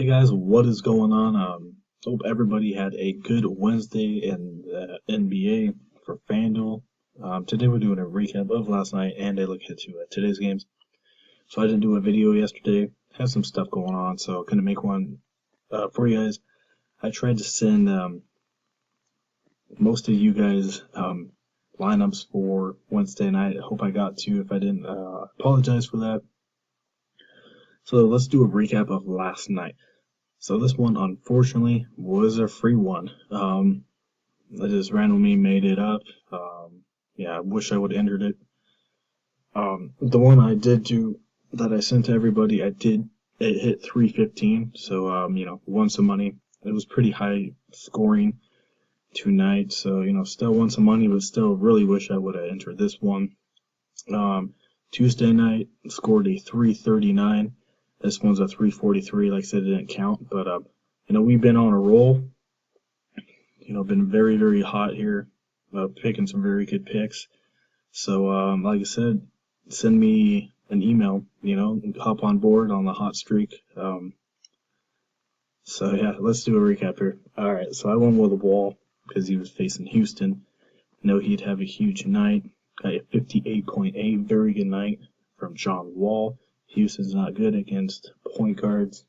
Hey guys, what is going on? Hope everybody had a good Wednesday in the NBA for Fanduel. Today we're doing a recap of last night and a look ahead to today's games. So I didn't do a video yesterday, had some stuff going on, so I couldn't make one for you guys. I tried to send most of you guys lineups for Wednesday night. I hope I got to. If I didn't, apologize for that. So let's do a recap of last night. So this one, unfortunately, was a free one. I just randomly made it up. Yeah, I wish I would have entered it. The one I did do that I sent to everybody, it hit 315. So, won some money. It was pretty high scoring tonight. So, still won some money, but still really wish I would have entered this one. Tuesday night, scored a 339. This one's a 343. Like I said, it didn't count, but we've been on a roll. Been very, very hot here, picking some very good picks. So, like I said, send me an email. Hop on board on the hot streak. So yeah, let's do a recap here. All right, so I went with the Wall because he was facing Houston. He'd have a huge night. Got a 58.8, very good night from John Wall. Houston's not good against point guards.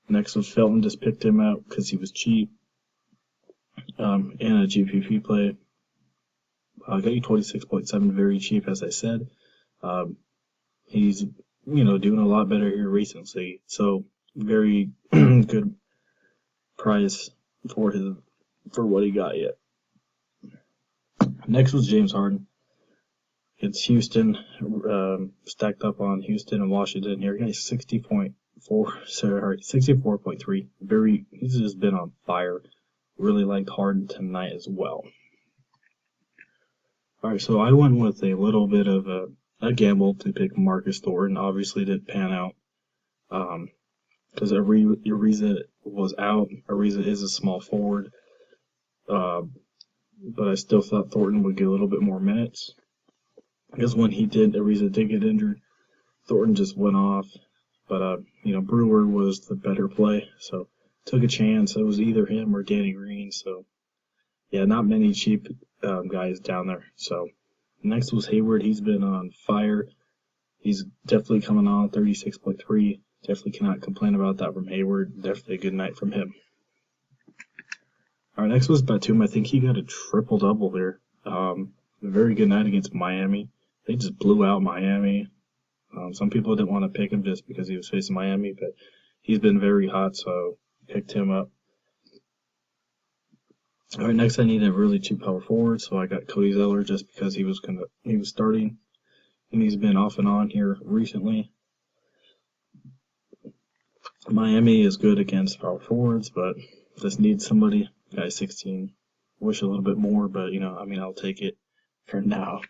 Next was Felton, just picked him out because he was cheap. And a GPP play. Got you 26.7, very cheap, as I said. He's, doing a lot better here recently. So, very good price for what he got yet. Next was James Harden. It's Houston, stacked up on Houston and Washington here. Got 64.3. He's just been on fire. Really liked Harden tonight as well. Alright, so I went with a little bit of a gamble to pick Marcus Thornton. Obviously didn't pan out. Because Ariza was out. Ariza is a small forward. But I still thought Thornton would get a little bit more minutes. Because when Ariza did get injured, Thornton just went off. But, Brewer was the better play, so took a chance. It was either him or Danny Green, so, yeah, not many cheap guys down there. So, next was Hayward. He's been on fire. He's definitely coming on, 36.3. Definitely cannot complain about that from Hayward. Definitely a good night from him. All right, next was Batum. I think he got a triple-double there. A very good night against Miami. They just blew out Miami. Some people didn't want to pick him just because he was facing Miami, but he's been very hot, so picked him up. All right, next I need a really cheap power forward, so I got Cody Zeller just because he was starting, and he's been off and on here recently. Miami is good against power forwards, but just needs somebody. Guy 16. Wish a little bit more, but I'll take it for now.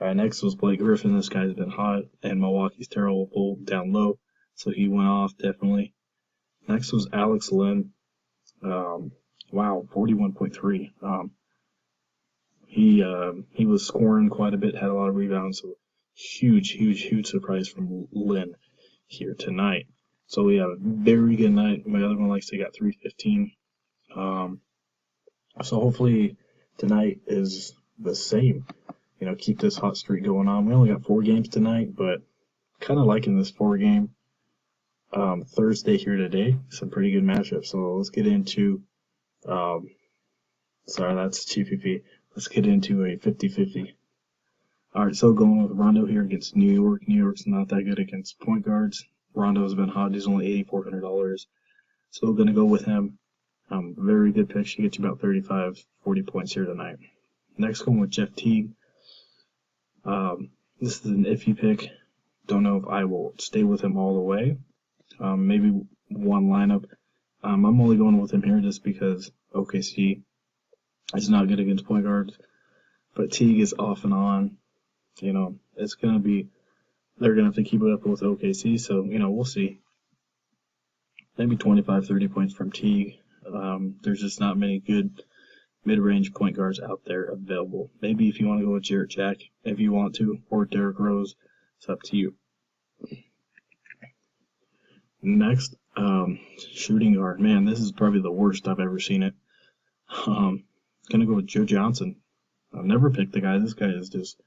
Alright, next was Blake Griffin. This guy's been hot, and Milwaukee's terrible down low, so he went off definitely. Next was Alex Len. Wow, 41.3. He was scoring quite a bit, had a lot of rebounds, so huge surprise from Len here tonight. So we have a very good night. My other one got 315. So hopefully tonight is the same. Keep this hot streak going on. We only got 4 games tonight, but kind of liking this 4-game Thursday here today. Some pretty good matchups. So let's get into, sorry, that's GPP. Let's get into a 50-50. All right, so going with Rondo here against New York. New York's not that good against point guards. Rondo's been hot. He's only $8,400. So we're going to go with him. Very good pick. She gets you about 35, 40 points here tonight. Next one with Jeff Teague. This is an iffy pick. Don't know if I will stay with him all the way. Maybe one lineup. I'm only going with him here just because OKC is not good against point guards. But Teague is off and on. It's going to be, they're going to have to keep it up with OKC. So, we'll see. Maybe 25, 30 points from Teague. There's just not many good mid-range point guards out there available. Maybe if you want to go with Jarrett Jack, if you want to, or Derrick Rose, it's up to you. Next, shooting guard. Man, this is probably the worst I've ever seen it. Gonna go with Joe Johnson. I've never picked the guy. This guy is just,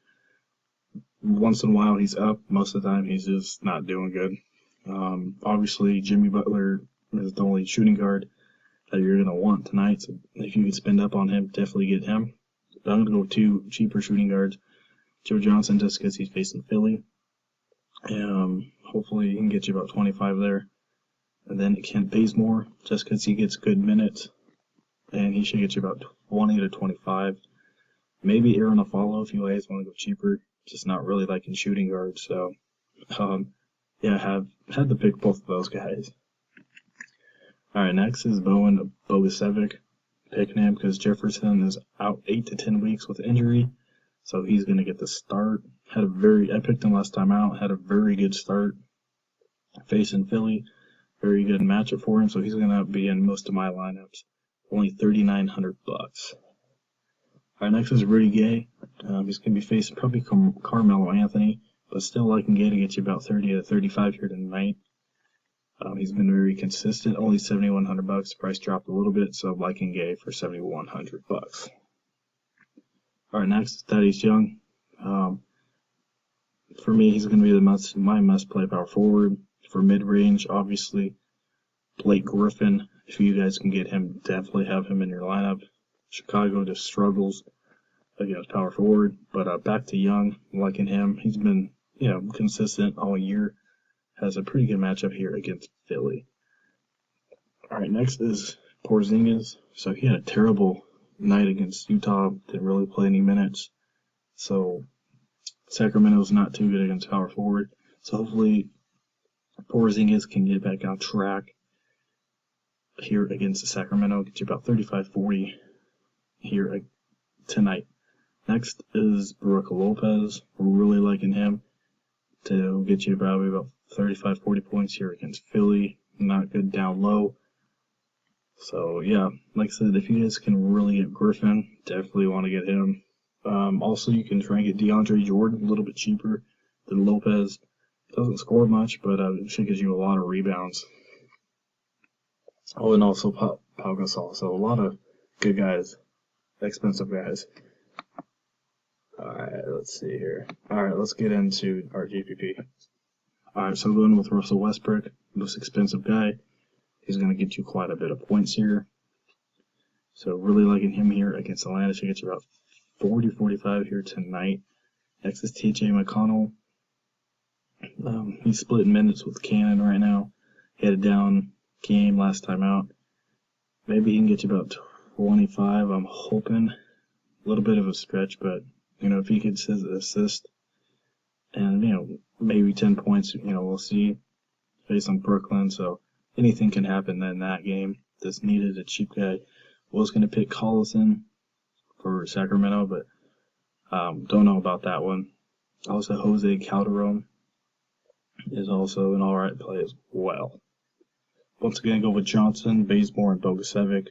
once in a while he's up. Most of the time he's just not doing good. Obviously, Jimmy Butler is the only shooting guard that you're going to want tonight. So if you can spend up on him, definitely get him. But I'm going to go with two cheaper shooting guards. Joe Johnson, just because he's facing Philly. Hopefully he can get you about 25 there. And then Kent Bazemore, just because he gets good minutes. And he should get you about 20 to 25. Maybe Aaron Afalo if you guys want to go cheaper. Just not really liking shooting guards. So, yeah, I had to pick both of those guys. Alright, next is Bowen Bogusevic. Picking him because Jefferson is out 8 to 10 weeks with injury. So he's going to get the start. I picked him last time out. Had a very good start facing Philly. Very good matchup for him. So he's going to be in most of my lineups. Only $3,900. Alright, next is Rudy Gay. He's going to be facing probably Carmelo Anthony. But still liking Gay to get you about 30 to 35 here tonight. He's been very consistent, only $7,100. Price dropped a little bit, so liking Gay for $7,100. All right, next is Thaddeus Young. For me, he's going to be my must-play power forward. For mid-range, obviously, Blake Griffin. If you guys can get him, definitely have him in your lineup. Chicago just struggles against power forward, but back to Young, liking him. He's been, consistent all year. Has a pretty good matchup here against Philly. All right, next is Porzingis. So he had a terrible night against Utah. Didn't really play any minutes. So Sacramento's not too good against power forward. So hopefully Porzingis can get back on track here against the Sacramento. Get you about 35-40 here tonight. Next is Brook Lopez. We're really liking him to get you probably about 35-40 points here against Philly. Not good down low. So, yeah, like I said, if you guys can really get Griffin, definitely want to get him. Also, you can try and get DeAndre Jordan a little bit cheaper than Lopez. Doesn't score much, but it should give you a lot of rebounds. Oh, and also Pau Gasol. So, a lot of good guys, expensive guys. Alright, let's see here. Alright, let's get into our GPP. Alright, so going with Russell Westbrook, most expensive guy. He's going to get you quite a bit of points here. So really liking him here against Atlanta. Should get you about 40-45 here tonight. Next is TJ McConnell. He's splitting minutes with Cannon right now. He had a down game last time out. Maybe he can get you about 25, I'm hoping. A little bit of a stretch, but, if he gets his assist and, maybe 10 points, we'll see. Based on Brooklyn, so anything can happen in that game. This needed a cheap guy. Was going to pick Collison for Sacramento, but don't know about that one. Also, Jose Calderon is also an alright play as well. Once again, go with Johnson, Bazemore, and Bogusevic.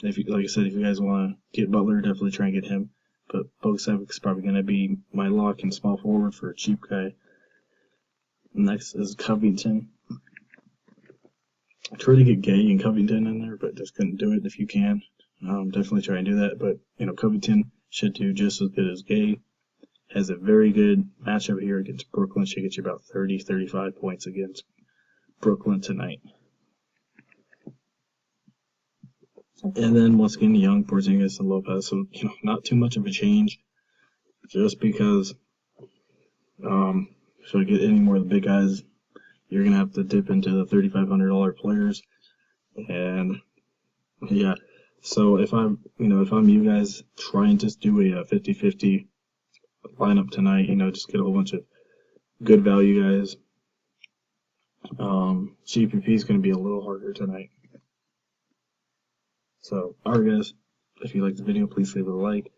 Like I said, if you guys want to get Butler, definitely try and get him. But Bogusevic is probably going to be my lock and small forward for a cheap guy. Next is Covington. I tried to get Gay and Covington in there, but just couldn't do it. If you can, definitely try and do that. But, Covington should do just as good as Gay. Has a very good matchup here against Brooklyn. Should get you about 30-35 points against Brooklyn tonight. And then once again, Young, Porzingis, and Lopez. So, not too much of a change. Just because, if I get any more of the big guys, you're going to have to dip into the $3,500 players. And, yeah. So if I'm you guys, try and just do a 50-50 lineup tonight. Just get a whole bunch of good value guys. GPP is going to be a little harder tonight. So, alright guys, if you liked the video, please leave a like.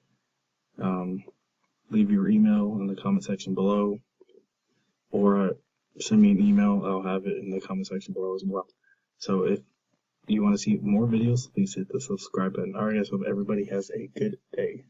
Leave your email in the comment section below. Or send me an email. I'll have it in the comment section below as well. So if you want to see more videos, please hit the subscribe button. Alright guys, hope everybody has a good day.